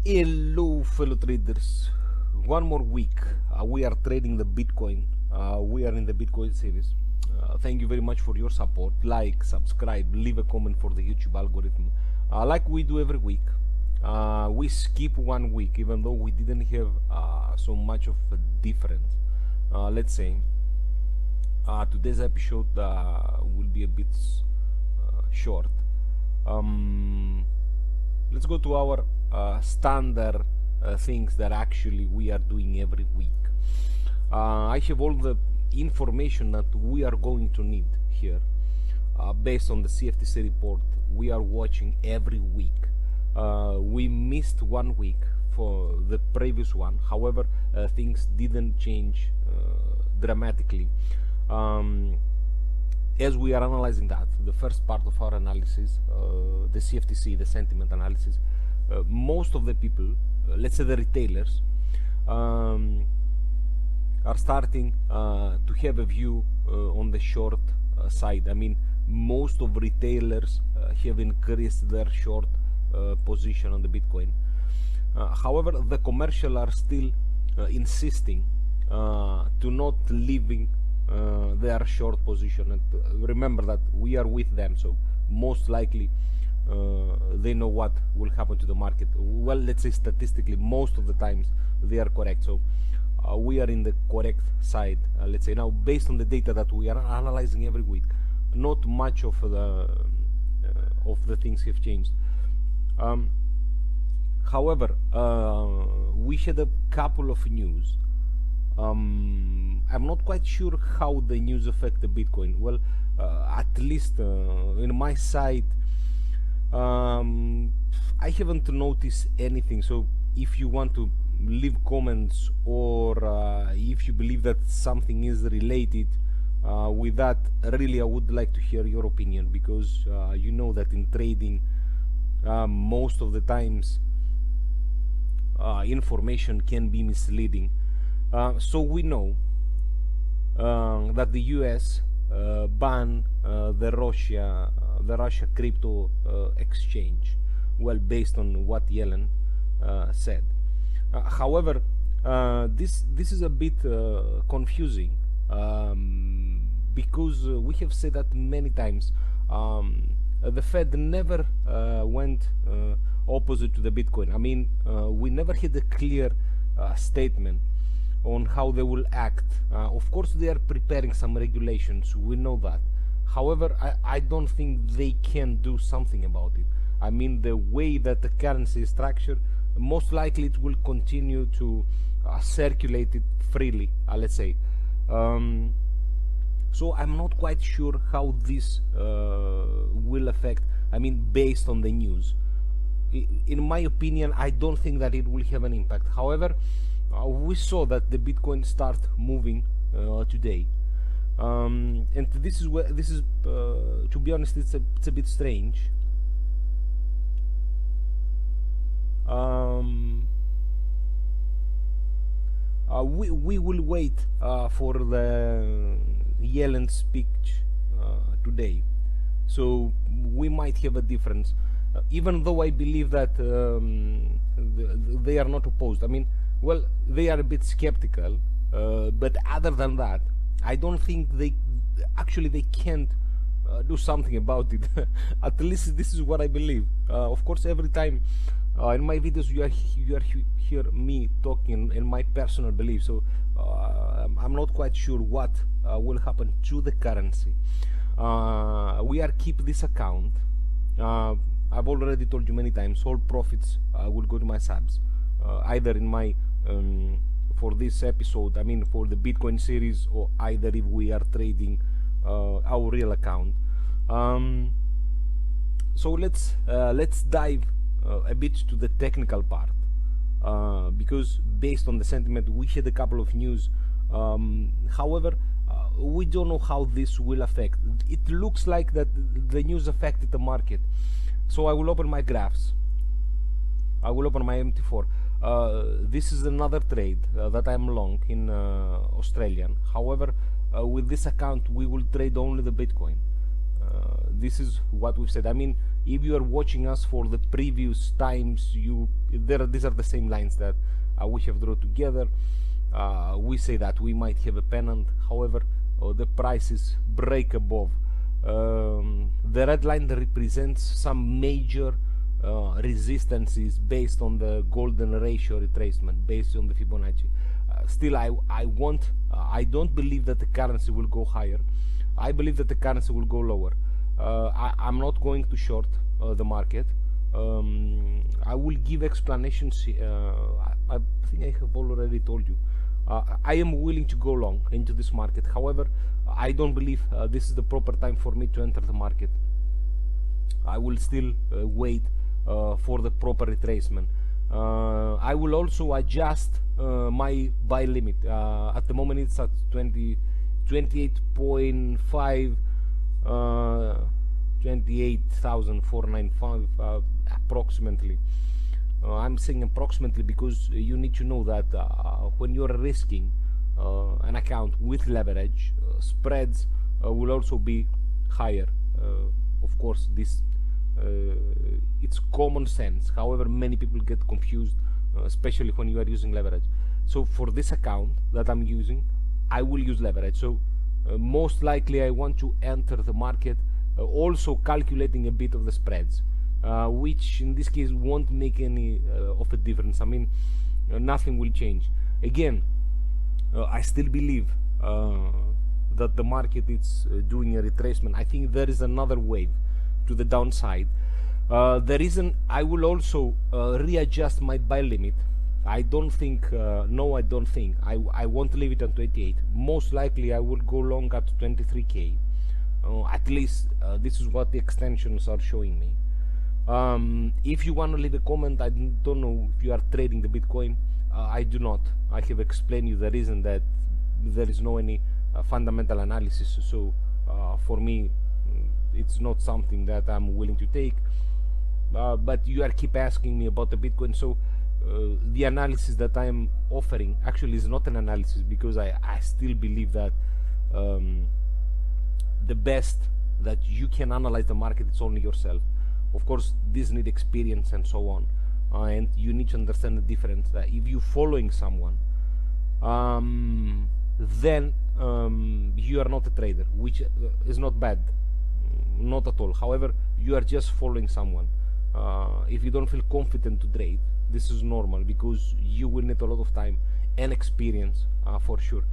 Hello fellow traders, one more week we are trading the Bitcoin. We are in the Bitcoin series. Thank you very much for your support. Like, subscribe, leave a comment for the YouTube algorithm. Like we do every week, we skip 1 week even though we didn't have so much of a difference. Let's say today's episode will be a bit short. Let's go to our standard things that actually we are doing every week. I have all the information that we are going to need here based on the CFTC report we are watching every week. We missed 1 week for the previous one, however things didn't change dramatically. As we are analyzing that, the first part of our analysis, the CFTC, the sentiment analysis, most of the people, let's say the retailers, are starting to have a view on the short side. I mean, most of retailers have increased their short position on the Bitcoin. However, the commercial are still insisting to not leaving their short position, and remember that we are with them, so most likely they know what will happen to the market. Well, let's say statistically most of the times they are correct, so we are in the correct side. Let's say now, based on the data that we are analyzing every week, not much of the things have changed. However, we had a couple of news. I'm not quite sure how the news affect the Bitcoin. Well, at least in my side, I haven't noticed anything. So if you want to leave comments, or if you believe that something is related with that, really I would like to hear your opinion, because you know that in trading most of the times information can be misleading. So we know that the US banned the Russia crypto exchange, well, based on what Yellen said. However, this is a bit confusing, because we have said that many times. The Fed never went opposite to the Bitcoin. I mean, we never had a clear statement on how they will act. Of course they are preparing some regulations, we know that. However, I don't think they can do something about it. I mean, the way that the currency is structured, most likely it will continue to circulate it freely, let's say. So I'm not quite sure how this will affect, I mean, based on the news. In my opinion, I don't think that it will have an impact. However, we saw that the Bitcoin start moving today, and this is to be honest, it's a bit strange. We will wait for the Yellen speech today, so we might have a difference, even though I believe that they are not opposed. I mean, well, they are a bit skeptical, but other than that, I don't think they can't do something about it. At least this is what I believe. Of course, every time in my videos you hear me talking in my personal belief, so I'm not quite sure what will happen to the currency. We are keep this account. I've already told you many times, all profits will go to my subs, either in my for this episode, I mean for the Bitcoin series, or either if we are trading our real account. So let's dive a bit to the technical part, because based on the sentiment we had a couple of news. However, we don't know how this will affect. It looks like that the news affected the market. So I will open my graphs. I will open my MT4. This is another trade that I'm long in Australian. However, with this account we will trade only the Bitcoin. this is what we've said. I mean, if you are watching us for the previous times, these are the same lines that we have drawn together. We say that we might have a pennant, however the prices break above. The red line represents some major resistances based on the golden ratio retracement, based on the Fibonacci. Still, I don't believe that the currency will go higher. I believe that the currency will go lower. I'm not going to short the market. I will give explanations. I think I have already told you. I am willing to go long into this market. However, I don't believe this is the proper time for me to enter the market. I will still wait for the proper retracement. I will also adjust my buy limit. At the moment it's at 28.5, 28,495 approximately. I'm saying approximately because you need to know that when you're risking an account with leverage, spreads will also be higher. Of course, this it's common sense. However, many people get confused, especially when you are using leverage. So for this account that I'm using, I will use leverage. So most likely I want to enter the market also calculating a bit of the spreads, which in this case won't make any of a difference. I mean, nothing will change. Again, I still believe that the market is doing a retracement. I think there is another wave to the downside. The reason I will also readjust my buy limit, I don't think, no, I don't think, I won't leave it on 28. Most likely I will go long at 23k. At least this is what the extensions are showing me. If you want to leave a comment, I don't know if you are trading the Bitcoin. I do not. I have explained you the reason that there is no any fundamental analysis. So for me, it's not something that I'm willing to take. But you are keep asking me about the Bitcoin. So the analysis that I am offering actually is not an analysis, because I still believe that the best that you can analyze the market is only yourself. Of course, this needs experience and so on, and you need to understand the difference. If you're following someone, then you are not a trader, which is not bad, not at all. However, you are just following someone. If you don't feel confident to trade, this is normal, because you will need a lot of time and experience for sure.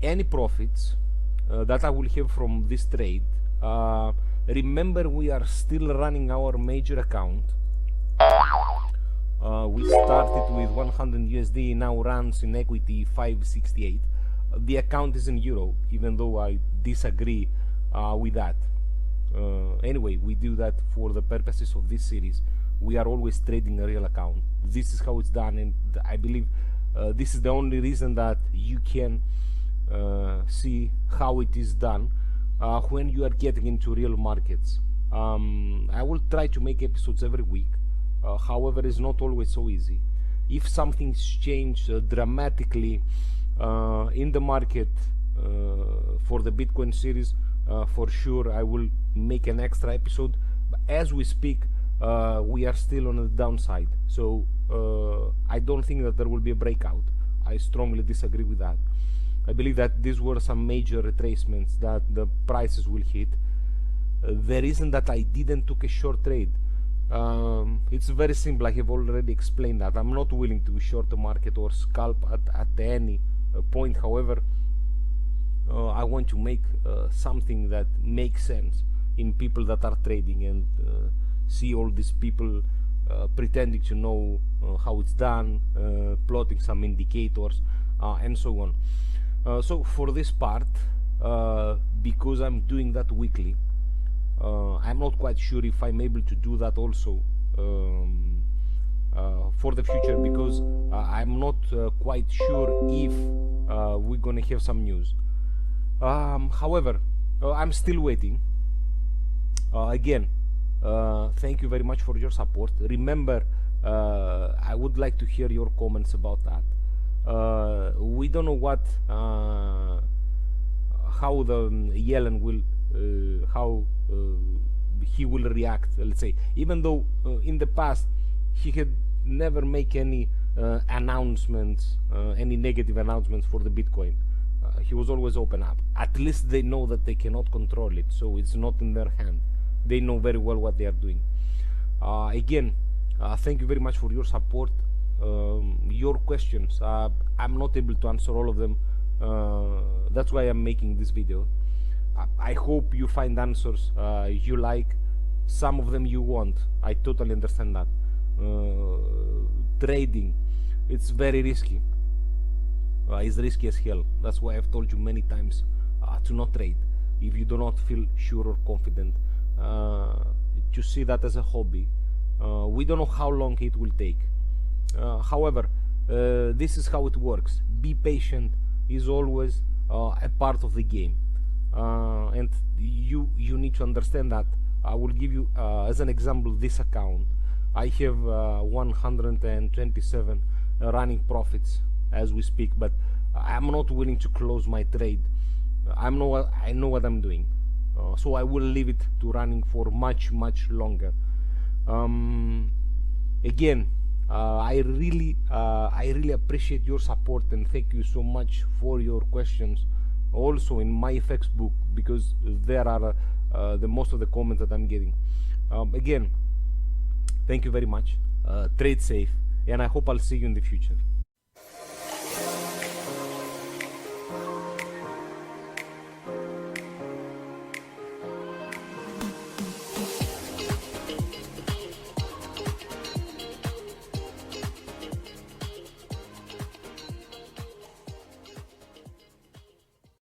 Any profits that I will have from this trade, remember, we are still running our major account. We started with 100 USD, now runs in equity 568. The account is in euro, even though I disagree with that. Anyway, we do that for the purposes of this series. We are always trading a real account. This is how it's done, and I believe this is the only reason that you can see how it is done when you are getting into real markets. I will try to make episodes every week. However, it's not always so easy. If something's changed dramatically in the market for the Bitcoin series, for sure I will make an extra episode. But as we speak, we are still on the downside, so I don't think that there will be a breakout. I strongly disagree with that. I believe that these were some major retracements that the prices will hit. The reason that I didn't took a short trade, it's very simple. I have already explained that I'm not willing to short the market or scalp at any point. However, I want to make something that makes sense in people that are trading, and see all these people pretending to know how it's done, plotting some indicators, and so on. So for this part, because I'm doing that weekly, I'm not quite sure if I'm able to do that also for the future, because I'm not quite sure if we're gonna have some news. However, I'm still waiting. Again, thank you very much for your support. Remember, I would like to hear your comments about that. We don't know what how the Yellen will how he will react, let's say, even though in the past he had never make any announcements, any negative announcements for the Bitcoin. He was always open up. At least they know that they cannot control it, so it's not in their hand. They know very well what they are doing. Again, thank you very much for your support. Your questions, I'm not able to answer all of them. That's why I'm making this video. I hope you find answers you like. Some of them you want. I totally understand that. Trading, it's very risky. It's risky as hell. That's why I've told you many times to not trade if you do not feel sure or confident. To see that as a hobby. We don't know how long it will take. However, this is how it works. Be patient is always a part of the game, and you need to understand that. I will give you as an example this account. I have 127 running profits as we speak, but I'm not willing to close my trade. I know what I'm doing, so I will leave it to running for much longer. Again, I really appreciate your support, and thank you so much for your questions. Also in my FX book, because there are the most of the comments that I'm getting. Again, thank you very much. Trade safe, and I hope I'll see you in the future.